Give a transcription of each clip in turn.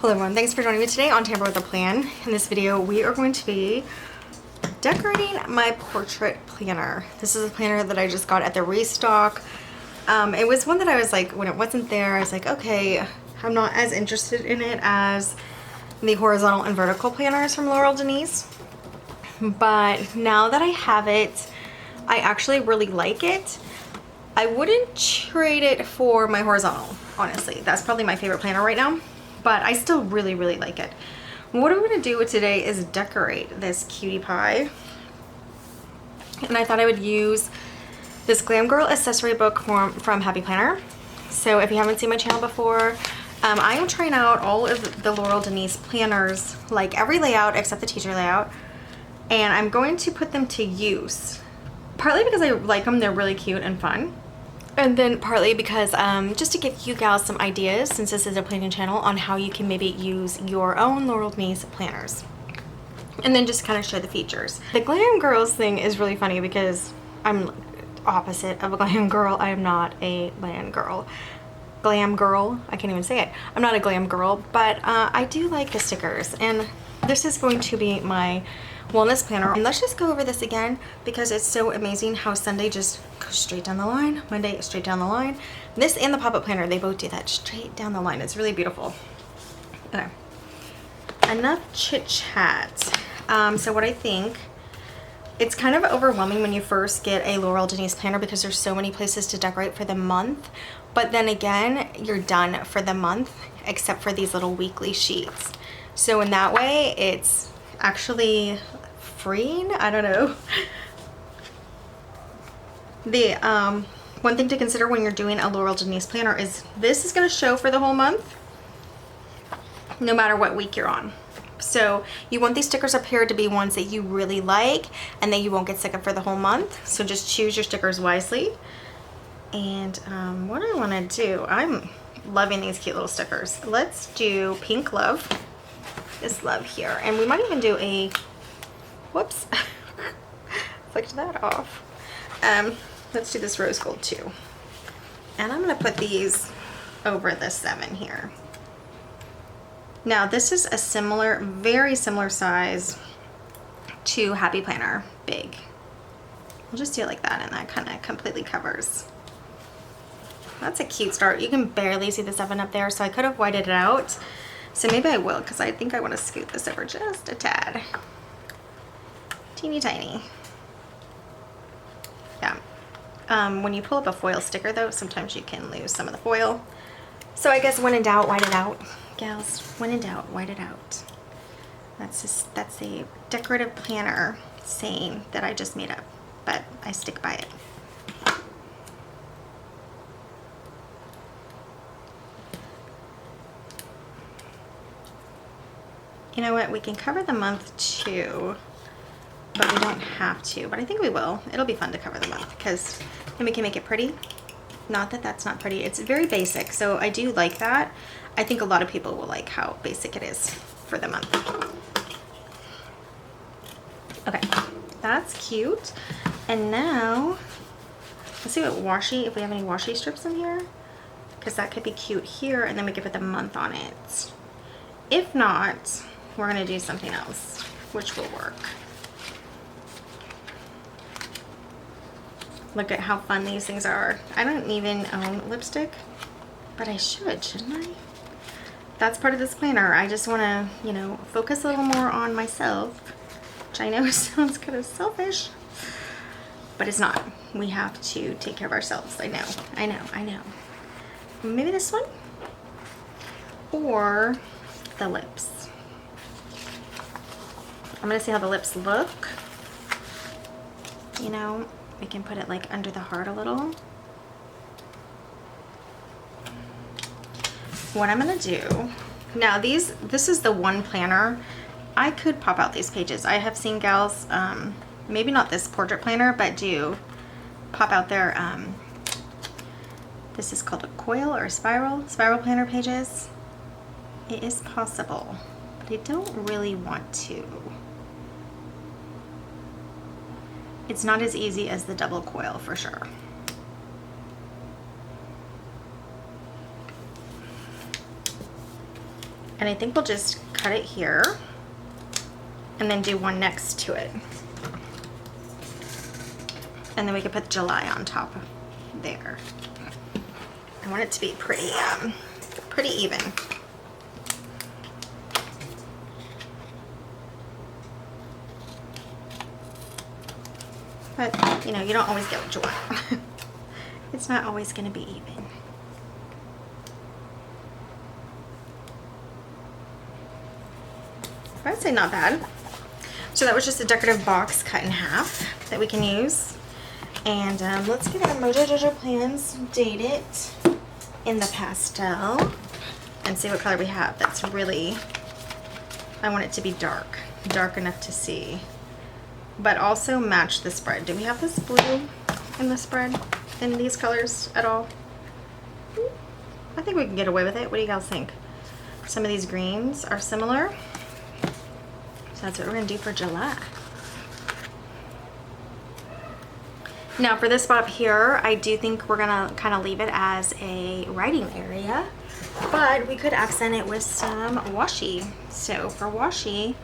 Hello everyone, thanks for joining me today on Tamper with a Plan. In this video, we are going to be decorating my portrait planner. This is a planner that I just got at the restock. It was one that I was like, when it wasn't there, I was like, okay, I'm not as interested in it as the horizontal and vertical planners from Laurel Denise. But now that I have it, I actually really like it. I wouldn't trade it for my horizontal, honestly. That's probably my favorite planner right now, but I still really like it. What I'm gonna do today is decorate this cutie pie. And I thought I would use this Glam Girl accessory book from Happy Planner. So if you haven't seen my channel before, I am trying out all of the Laurel Denise planners, like every layout except the teacher layout, and I'm going to put them to use. Partly because I like them, they're really cute and fun. And then partly because just to give you gals some ideas, since this is a planning channel, on how you can maybe use your own Laurel Denise planners. And then just kind of show the features. The Glam Girls thing is really funny because I'm opposite of a glam girl. I am not a glam girl. Glam girl, I can't even say it. I'm not a glam girl, but I do like the stickers. And this is going to be my wellness planner. And let's just go over this again because it's so amazing how Sunday just goes straight down the line, Monday straight down the line. This and the pop-up planner, they both do that straight down the line. It's really beautiful. Okay, enough chit chat. So what I think, it's kind of overwhelming when you first get a Laurel Denise planner because there's so many places to decorate for the month, but then again, you're done for the month except for these little weekly sheets. So in that way, it's actually freeing. I don't know. The one thing to consider when you're doing a Laurel Denise planner is this is going to show for the whole month no matter what week you're on. So you want these stickers up here to be ones that you really like and that you won't get sick of for the whole month. So just choose your stickers wisely. And what I want to do, I'm loving these cute little stickers. Let's do Pink Love. This love here, and we might even do a whoops flicked that off. Let's do this rose gold too, and I'm gonna put these over the 7 here. Now this is a similar, very similar size to Happy Planner big. We'll just do it like that, and that kind of completely covers. That's a cute start. You can barely see the 7 up there, so I could have whited it out. So maybe I will, because I think I want to scoot this over just a tad. Teeny tiny. Yeah. When you pull up a foil sticker though, sometimes you can lose some of the foil. So I guess when in doubt, white it out. Gals, when in doubt, white it out. That's a decorative planner saying that I just made up, but I stick by it. You know what, we can cover the month too, but we don't have to, but I think we will. It'll be fun to cover the month because then we can make it pretty. Not that that's not pretty. It's very basic, so I do like that. I think a lot of people will like how basic it is for the month. Okay, that's cute. And now, let's see what washi, if we have any washi strips in here, because that could be cute here, and then we could put the month on it. If not, we're gonna do something else, which will work. Look at how fun these things are. I don't even own lipstick, but I should, shouldn't I? That's part of this planner. I just wanna, you know, focus a little more on myself, which I know sounds kind of selfish, but it's not. We have to take care of ourselves. I know. Maybe this one? Or the lips. I'm gonna see how the lips look. You know, we can put it like under the heart a little. What I'm gonna do now, this is the one planner. I could pop out these pages. I have seen gals, maybe not this portrait planner, but do pop out their this is called a coil or a spiral planner pages. It is possible, but I don't really want to. It's not as easy as the double coil for sure. And I think we'll just cut it here and then do one next to it. And then we can put July on top of there. I want it to be pretty even. But, you know, you don't always get what you want. It's not always going to be even. I'd say not bad. So that was just a decorative box cut in half that we can use. And let's get our Mojo Jojo plans dated in the pastel and see what color we have. That's really, I want it to be dark enough to see, but also match the spread. Do we have this blue in the spread in these colors at all? I think we can get away with it. What do you guys think? Some of these greens are similar. So that's what we're gonna do for July. Now for this spot up here, I do think we're gonna kind of leave it as a writing area, but we could accent it with some washi. So for washi,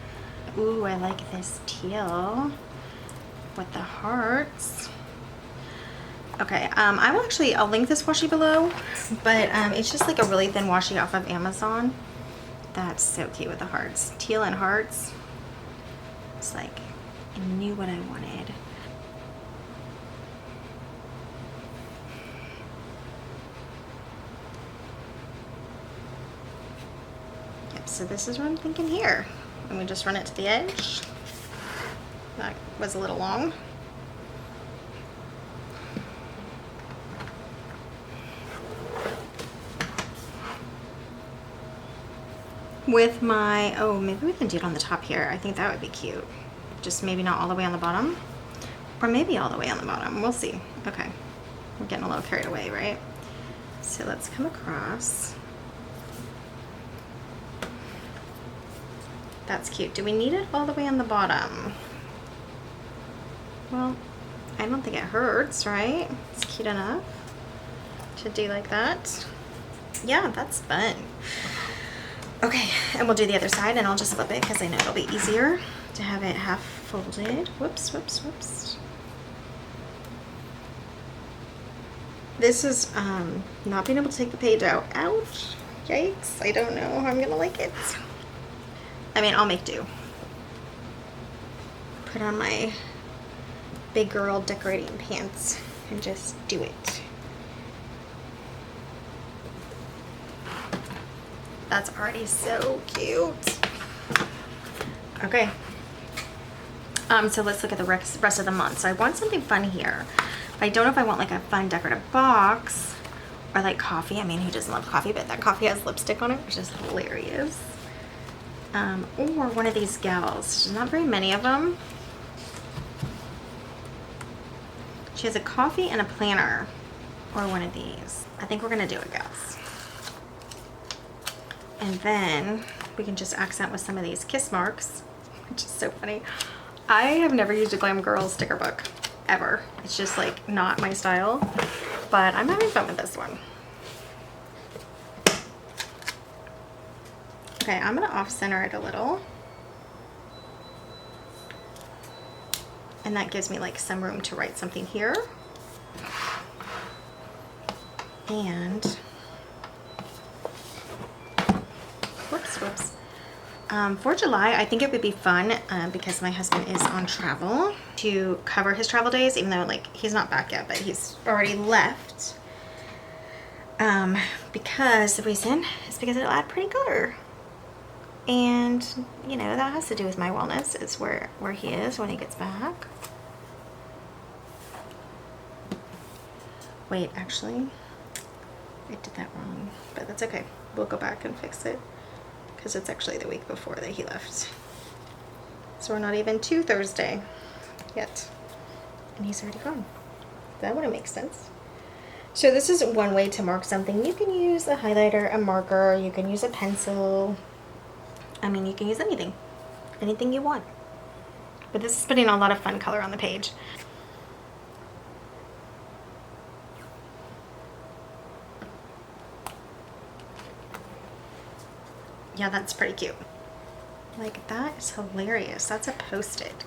ooh, I like this teal with the hearts. Okay, I'll link this washi below, but it's just like a really thin washi off of Amazon. That's so cute with the hearts. Teal and hearts. It's like, I knew what I wanted. Yep, so this is what I'm thinking here. And we just run it to the edge. That was a little long. With my, oh, maybe we can do it on the top here. I think that would be cute. Just maybe not all the way on the bottom, or maybe all the way on the bottom. We'll see. Okay, we're getting a little carried away, right? So let's come across. That's cute. Do we need it all the way on the bottom? Well, I don't think it hurts, right? It's cute enough to do like that. Yeah, that's fun. Okay, and we'll do the other side, and I'll just flip it because I know it'll be easier to have it half folded. Whoops, whoops, whoops. This is not being able to take the page out. Ouch, yikes, I don't know how I'm gonna like it. I mean, I'll make do. Put on my big girl decorating pants and just do it. That's already so cute. Okay. So let's look at the rest of the month. So I want something fun here. I don't know if I want like a fun decorative box or like coffee. I mean, who doesn't love coffee? But that coffee has lipstick on it, which is hilarious. Or one of these gals. There's not very many of them. She has a coffee and a planner, or one of these. I think we're gonna do it, gals. And then we can just accent with some of these kiss marks, which is so funny. I have never used a Glam Girl sticker book, ever. It's just like not my style, but I'm having fun with this one. Okay, I'm gonna off-center it a little. And that gives me like some room to write something here. And whoops. For July, I think it would be fun because my husband is on travel to cover his travel days, even though like he's not back yet, but he's already left. Because the reason is because it'll add pretty color. And you know, that has to do with my wellness. It's where he is when he gets back. Wait, actually, I did that wrong, but that's okay. We'll go back and fix it because it's actually the week before that he left. So we're not even to Thursday yet, and he's already gone. That wouldn't make sense. So this is one way to mark something. You can use a highlighter, a marker, you can use a pencil. I mean, you can use anything you want. But this is putting a lot of fun color on the page. Yeah, that's pretty cute. Like, that is hilarious. That's a Post-it.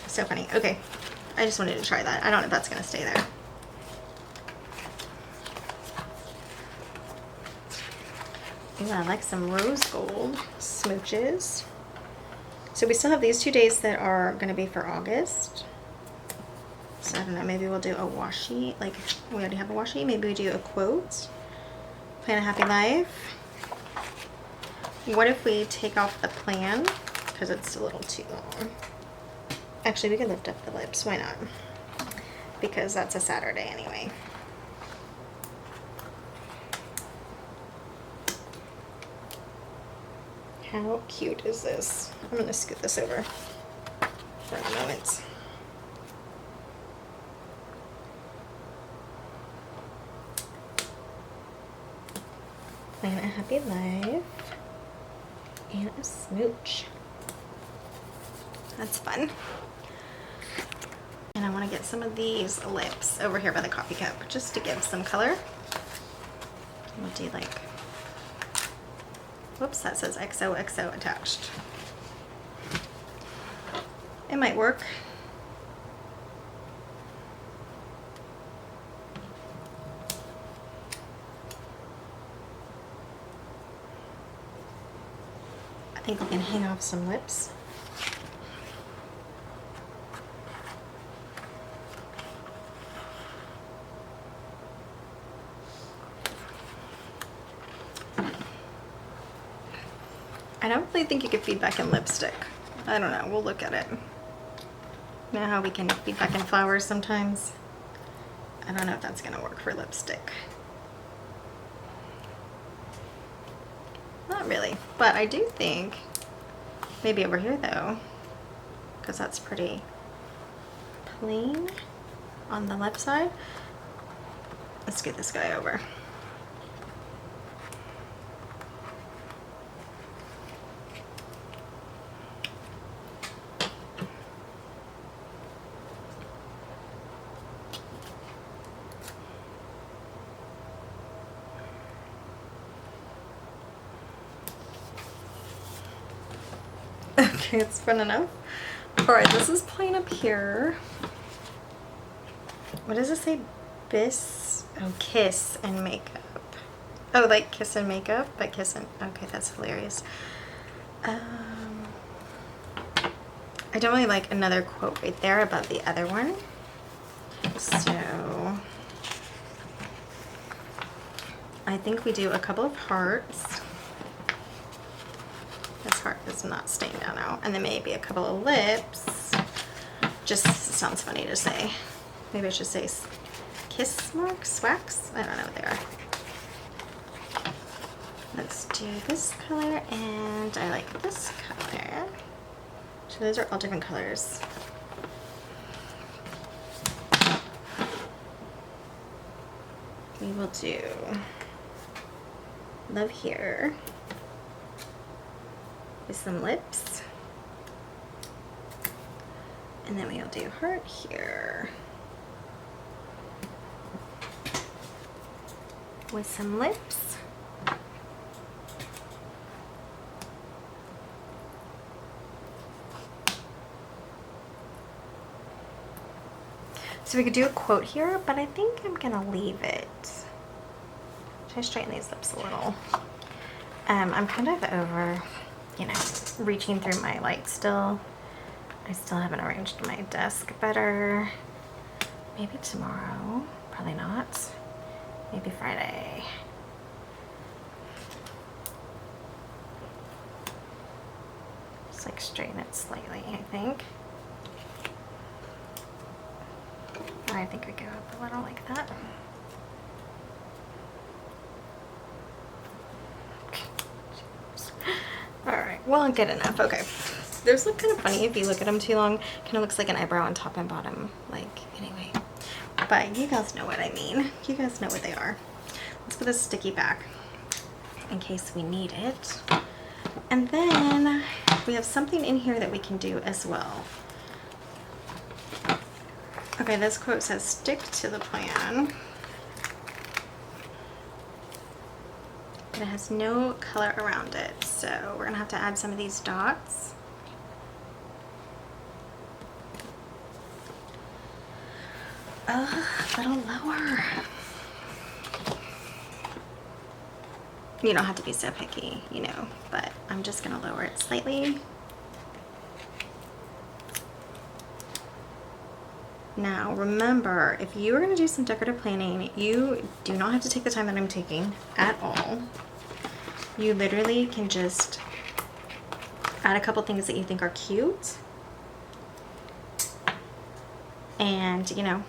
So funny. Okay, I just wanted to try that. I don't know if that's gonna stay there. Ooh, I like some rose gold smooches. So we still have these 2 days that are gonna be for August. So I don't know, maybe we'll do a washi, like we already have a washi, maybe we do a quote. Plan a happy life. What if we take off the plan? Because it's a little too long. Actually, we can lift up the lips, why not? Because that's a Saturday anyway. How cute is this? I'm gonna scoot this over for a moment. Plan a happy life and a smooch. That's fun. And I want to get some of these lips over here by the coffee cup just to give some color. We'll do like, whoops, that says XOXO attached. It might work. I think we can hang off some lips. I don't really think you could feed back in lipstick. I don't know, we'll look at it. You know how we can feed back in flowers sometimes? I don't know if that's gonna work for lipstick. Not really, but I do think maybe over here though, because that's pretty plain on the left side. Let's get this guy over. Okay, it's fun enough. Alright, this is plain up here. What does it say? Kiss and makeup. Oh, like kiss and makeup, but kiss and, okay, that's hilarious. I don't really like another quote right there above the other one. So I think we do a couple of hearts. This heart is not staying down now. And then maybe a couple of lips. Just sounds funny to say. Maybe I should say kiss marks, wax? I don't know what they are. Let's do this color, and I like this color. So those are all different colors. We will do love here with some lips. And then we'll do heart here with some lips. So we could do a quote here, but I think I'm gonna leave it. Should I straighten these lips a little? I'm kind of over, you know, reaching through my light still. I still haven't arranged my desk better. Maybe tomorrow, probably not. Maybe Friday. Just like straighten it slightly, I think. I think we go up a little like that. Alright, well, good enough. Okay. Those look kind of funny if you look at them too long. Kind of looks like an eyebrow on top and bottom. Like, anyway. But you guys know what I mean. You guys know what they are. Let's put this sticky back in case we need it. And then we have something in here that we can do as well. Okay, this quote says, stick to the plan. It has no color around it, so we're gonna have to add some of these dots. A little lower. You don't have to be so picky, you know, but I'm just gonna lower it slightly. Now remember, if you are going to do some decorative planning, you do not have to take the time that I'm taking at all. You literally can just add a couple things that you think are cute, and you know,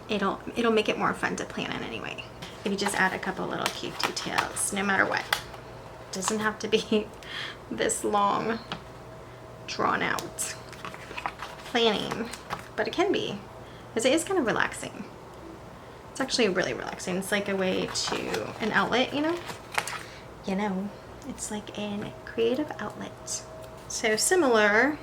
it'll make it more fun to plan in anyway. If you just add a couple little cute details, no matter what. It doesn't have to be this long, drawn out planning, but it can be. Because it is kind of relaxing. It's actually really relaxing. It's like a way to, an outlet, you know? You know, it's like a creative outlet. So similar.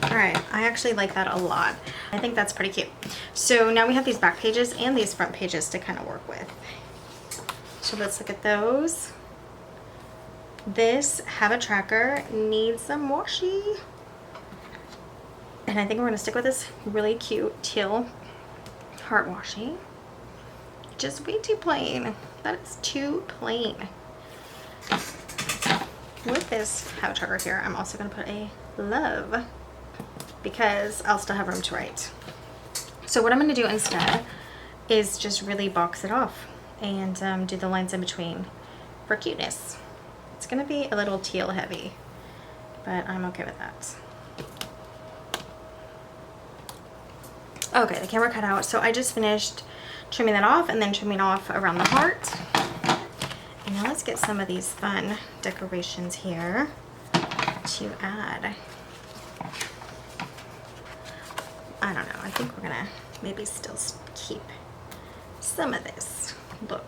All right, I actually like that a lot. I think that's pretty cute. So now we have these back pages and these front pages to kind of work with. So let's look at those. This habit tracker needs some washi. And I think we're going to stick with this really cute teal heart washi. Just way too plain. That is too plain. With this habit tracker here, I'm also going to put a love because I'll still have room to write. So what I'm going to do instead is just really box it off and do the lines in between for cuteness. It's going to be a little teal heavy, but I'm okay with that. Okay, the camera cut out, so I just finished trimming that off and then trimming off around the heart. And now let's get some of these fun decorations here to add. I don't know, I think we're gonna maybe still keep some of this look.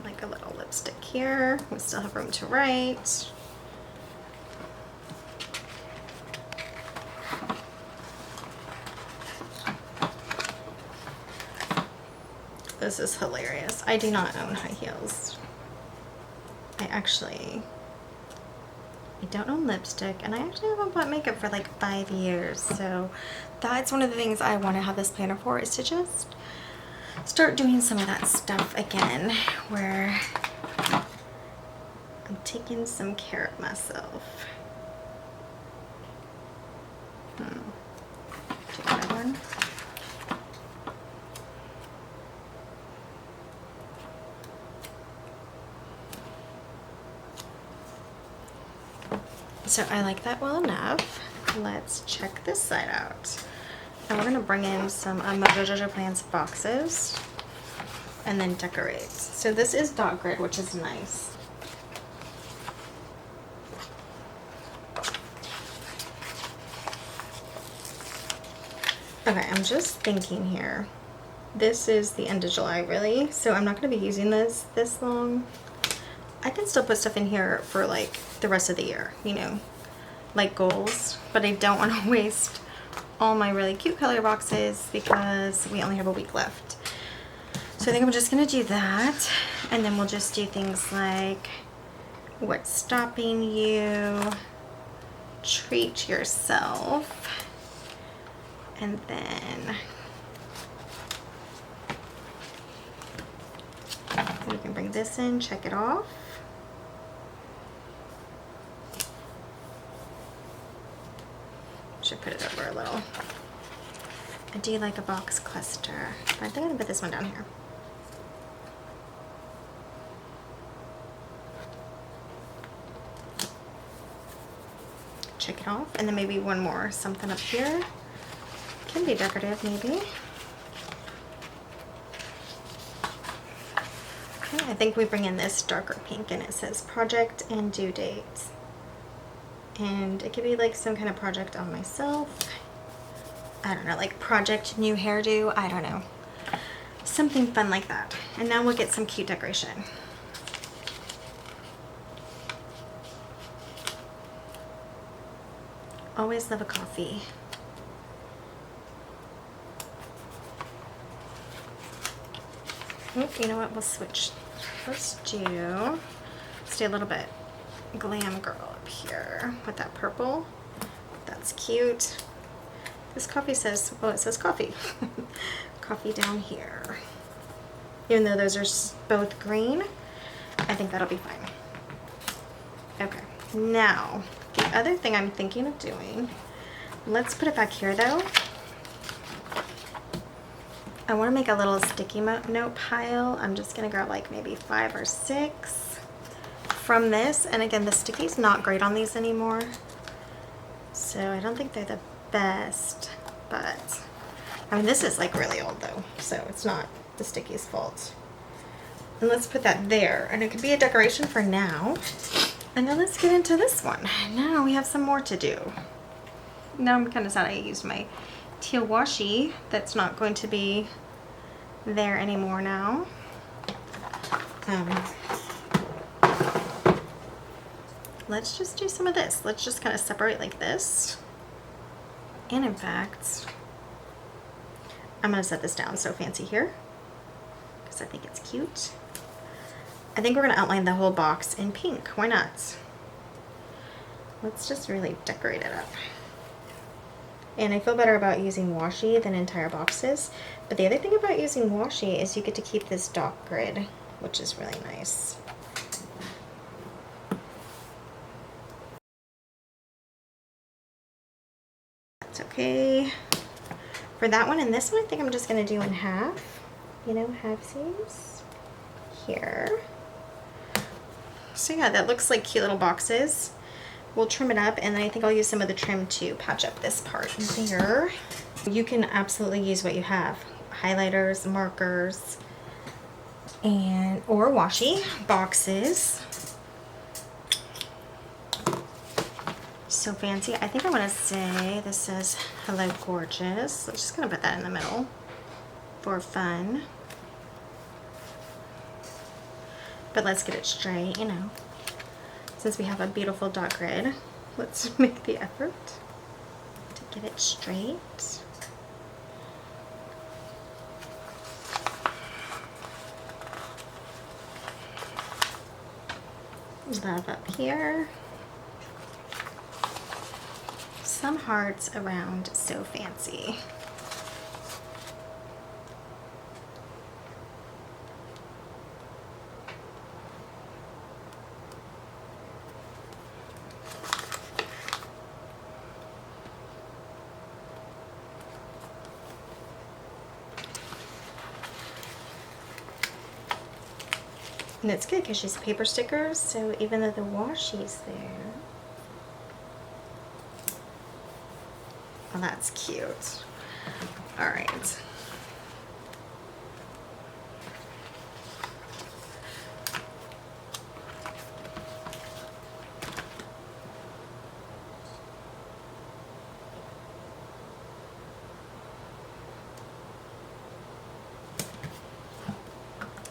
Like a little lipstick here. We still have room to write. This is hilarious. I do not own high heels. I don't own lipstick, and I actually haven't bought makeup for like 5 years. So that's one of the things I want to have this planner for, is to just start doing some of that stuff again, where I'm taking some care of myself. Take another one. So I like that well enough. Let's check this side out. And we're going to bring in some Mojo Jojo Plants boxes and then decorate. So this is dot grid, which is nice. Okay, I'm just thinking here. This is the end of July, really, so I'm not going to be using this long. I can still put stuff in here for like the rest of the year, you know, like goals, but I don't want to waste all my really cute color boxes because we only have a week left. So I think I'm just gonna do that, and then we'll just do things like what's stopping you, treat yourself, and then we can bring this in, check it off. Should put it over a little. I do like a box cluster, but I think I'm gonna put this one down here. Check it off, and then maybe one more, something up here. Can be decorative, maybe. Okay, I think we bring in this darker pink, and it says project and due date. And it could be like some kind of project on myself. I don't know, like project new hairdo, I don't know. something fun like that. And now we'll get some cute decoration. Always love a coffee. Oh, you know what? We'll switch. Let's do a little bit glam girl up here with that purple. That's cute. This coffee says, well, it says coffee. Coffee down here. Even though those are both green, I think that'll be fine. Okay, now the other thing I'm thinking of doing, let's put it back here though. I want to make a little sticky note pile. I'm just going to grab like maybe 5 or 6 from this. And again, the sticky's not great on these anymore. So I don't think they're the best, but I mean, this is like really old though. So it's not the sticky's fault. And let's put that there. And it could be a decoration for now. And then let's get into this one. Now we have some more to do. Now I'm kind of sad I used my teal washi that's not going to be there anymore now. Let's just do some of this. Let's just kind of separate like this. And in fact, I'm going to set this down so fancy here because I think it's cute. I think we're going to outline the whole box in pink. Why not? Let's just really decorate it up. And I feel better about using washi than entire boxes. But the other thing about using washi is you get to keep this dot grid, which is really nice. That's okay. For that one and this one, I think I'm just going to do in half. You know, halfsies here. So yeah, that looks like cute little boxes. We'll trim it up, and then I think I'll use some of the trim to patch up this part there. You can absolutely use what you have. Highlighters, markers, or washi boxes. So fancy. I think I want to say this says hello gorgeous. So I'm just going to put that in the middle for fun. But let's get it straight, you know. Since we have a beautiful dot grid, let's make the effort to get it straight. Love up here. Some hearts around, so fancy. And it's good because she's paper stickers, so even though the washi's there. Oh, that's cute. All right.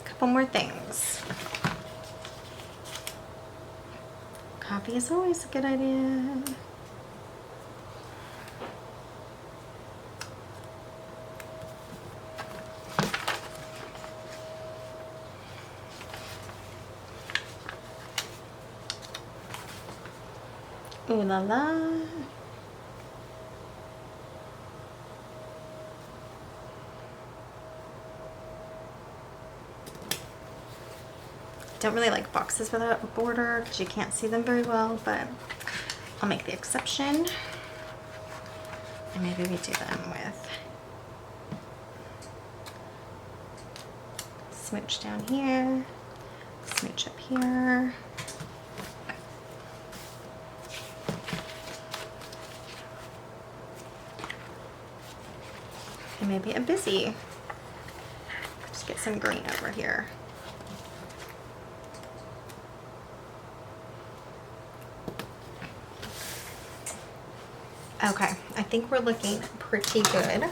Couple more things. Coffee is always a good idea. Ooh la la. Don't really like boxes without a border because you can't see them very well, but I'll make the exception. And maybe we do them with smooch down here, smooch up here. And maybe a busy. Just get some green over here. Okay, I think we're looking pretty good.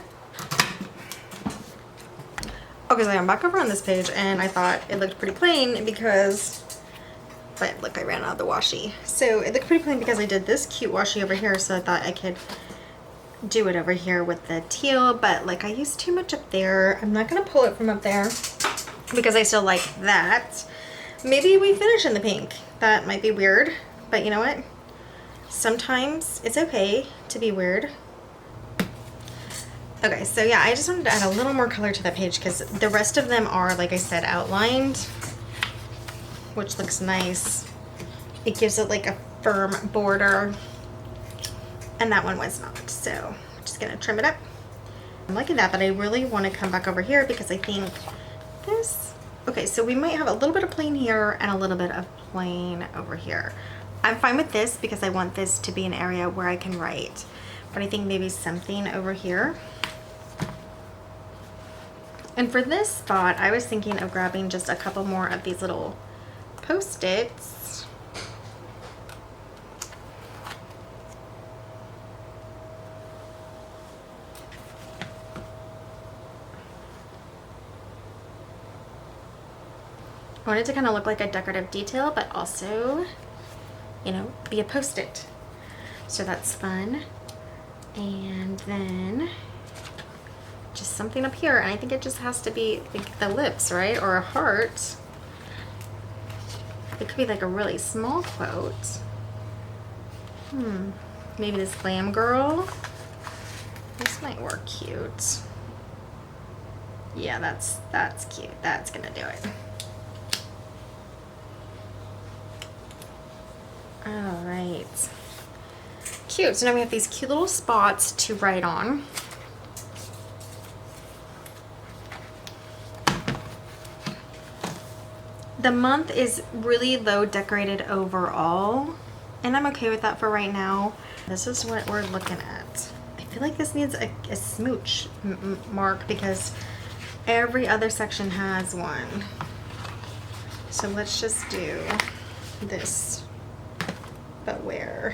Okay, so I'm back over on this page, and I thought it looked pretty plain because, but look, I ran out of the washi. So it looked pretty plain because I did this cute washi over here, so I thought I could do it over here with the teal, but like I used too much up there. I'm not gonna pull it from up there because I still like that. Maybe we finish in the pink. That might be weird, but you know what? Sometimes it's okay to be weird. Okay, so yeah, I just wanted to add a little more color to that page because the rest of them are, like I said, outlined, which looks nice. It gives it like a firm border, and that one was not. So I'm just gonna trim it up. I'm liking that, but I really want to come back over here because I think this, okay, so we might have a little bit of plain here and a little bit of plain over here. I'm fine with this because I want this to be an area where I can write, but I think maybe something over here. And for this spot, I was thinking of grabbing just a couple more of these little Post-its. I want it to kind of look like a decorative detail, but also, you know, be a Post-it. So that's fun. And then just something up here, and I think it just has to be like the lips, right? Or a heart. It could be like a really small quote. Maybe this glam girl. This might work cute. Yeah, that's cute. That's gonna do it. All right. Cute. So now we have these cute little spots to write on. The month is really low decorated overall, and I'm okay with that for right now. This is what we're looking at. I feel like this needs a smooch mark because every other section has one. So let's just do this, but where?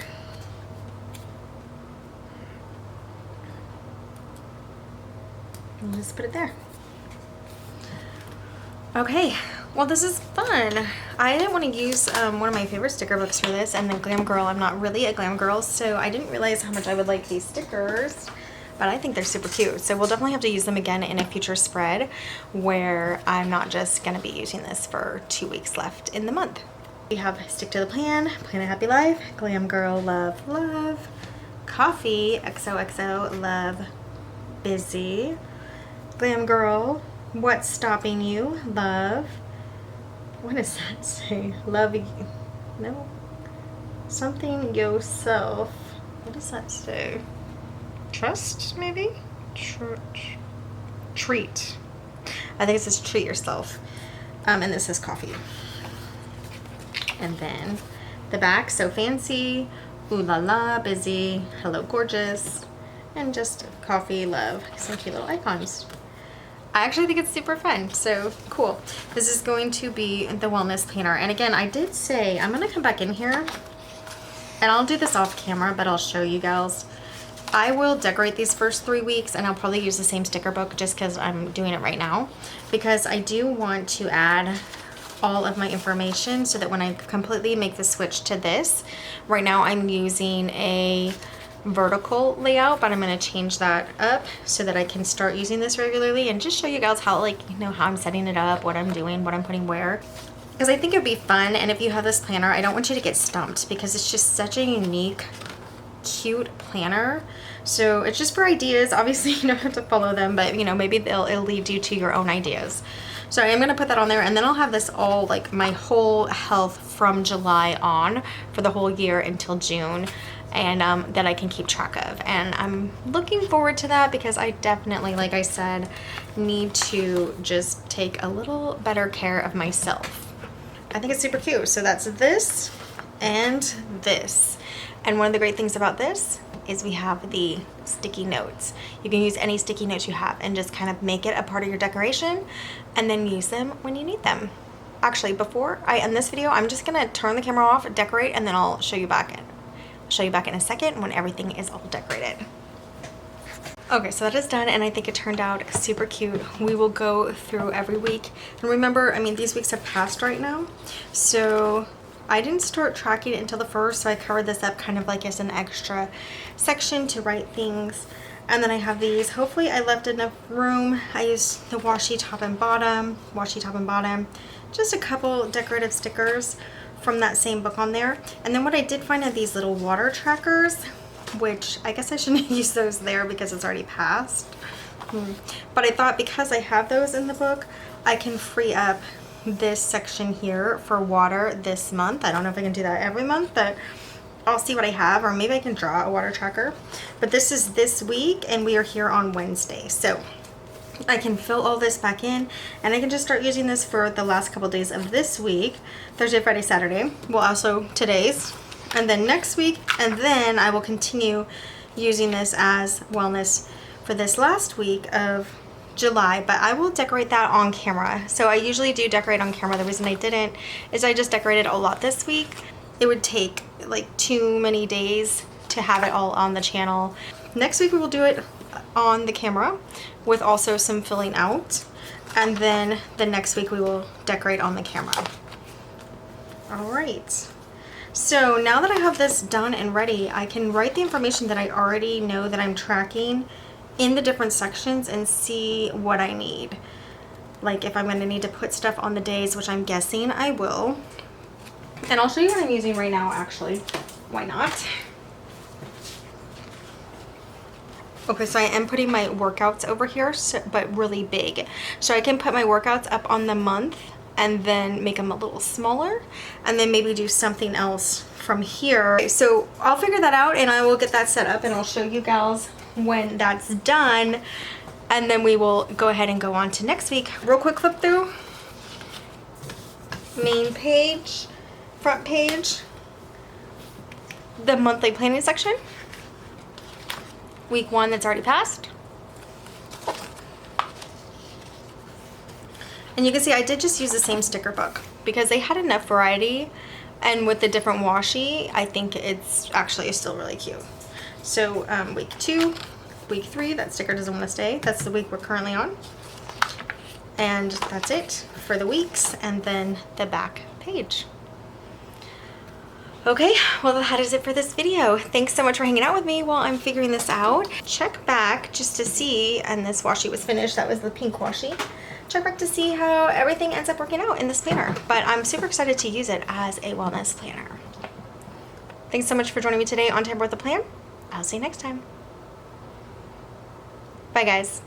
And just put it there. Okay. Well, this is fun. I didn't want to use one of my favorite sticker books for this, and then Glam Girl. I'm not really a glam girl, so I didn't realize how much I would like these stickers, but I think they're super cute. So we'll definitely have to use them again in a future spread where I'm not just going to be using this for 2 weeks left in the month. We have Stick to the Plan, Plan a Happy Life, Glam Girl, Love, Love, Coffee, XOXO, Love, Busy, Glam Girl, What's Stopping You, Love. What does that say? Love you. No. Something yourself. What does that say? Trust, maybe? Treat. I think it says treat yourself. And this says coffee. And then the back, So Fancy, Ooh La La, Busy, Hello Gorgeous, and just coffee, love, some cute little icons. I actually think it's super fun, so cool. This is going to be the wellness planner. And again, I did say I'm gonna come back in here and I'll do this off camera, but I'll show you guys. I will decorate these first 3 weeks, and I'll probably use the same sticker book just because I'm doing it right now, because I do want to add all of my information so that when I completely make the switch to this, right now I'm using a vertical layout, but I'm going to change that up so that I can start using this regularly and just show you guys how, like, you know, how I'm setting it up, what I'm doing, what I'm putting where, because I think it'd be fun. And if you have this planner, I don't want you to get stumped because it's just such a unique, cute planner. So it's just for ideas. Obviously you don't have to follow them, but you know, maybe it'll lead you to your own ideas. So I am going to put that on there, and then I'll have this all, like, my whole health from July on for the whole year until June, and that I can keep track of. And I'm looking forward to that because I definitely, like I said, need to just take a little better care of myself. I think it's super cute. So that's this and this. And one of the great things about this is we have the sticky notes. You can use any sticky notes you have and just kind of make it a part of your decoration and then use them when you need them. Actually, before I end this video, I'm just gonna turn the camera off, decorate, and then I'll show you back in a second when everything is all decorated. Okay, so that is done, and I think it turned out super cute. We will go through every week. And remember, I mean, these weeks have passed right now. So I didn't start tracking it until the 1st, so I covered this up kind of like as an extra section to write things. And then I have these. Hopefully I left enough room. I used the washi top and bottom, just a couple decorative stickers from that same book on there. And then what I did find are these little water trackers, which I guess I shouldn't use those there because it's already passed. But I thought because I have those in the book, I can free up this section here for water this month. I don't know if I can do that every month, but I'll see what I have, or maybe I can draw a water tracker. But this is this week, and we are here on Wednesday. So I can fill all this back in, and I can just start using this for the last couple days of this week, Thursday, Friday, Saturday. Well, also today's, and then next week, and then I will continue using this as wellness for this last week of July, but I will decorate that on camera. So I usually do decorate on camera. The reason I didn't is I just decorated a lot this week. It would take like too many days to have it all on the channel. Next week we will do it on the camera with also some filling out, and then the next week we will decorate on the camera. All right. So now that I have this done and ready, I can write the information that I already know that I'm tracking in the different sections and see what I need. Like if I'm going to need to put stuff on the days, which I'm guessing I will. And I'll show you what I'm using right now, actually. Why not? Okay, so I am putting my workouts over here, but really big. So I can put my workouts up on the month and then make them a little smaller, and then maybe do something else from here. Okay, so I'll figure that out, and I will get that set up, and I'll show you gals when that's done, and then we will go ahead and go on to next week. Real quick flip through. Main page, front page, the monthly planning section. Week 1 that's already passed. And you can see I did just use the same sticker book because they had enough variety, and with the different washi, I think it's actually still really cute. So week 2, week 3, that sticker doesn't want to stay. That's the week we're currently on. And that's it for the weeks, and then the back page. Okay, well that is it for this video. Thanks so much for hanging out with me while I'm figuring this out. Check back just to see, and this washi was finished, that was the pink washi. Check back to see how everything ends up working out in this planner. But I'm super excited to use it as a wellness planner. Thanks so much for joining me today on Tamper with a Plan. I'll see you next time. Bye guys.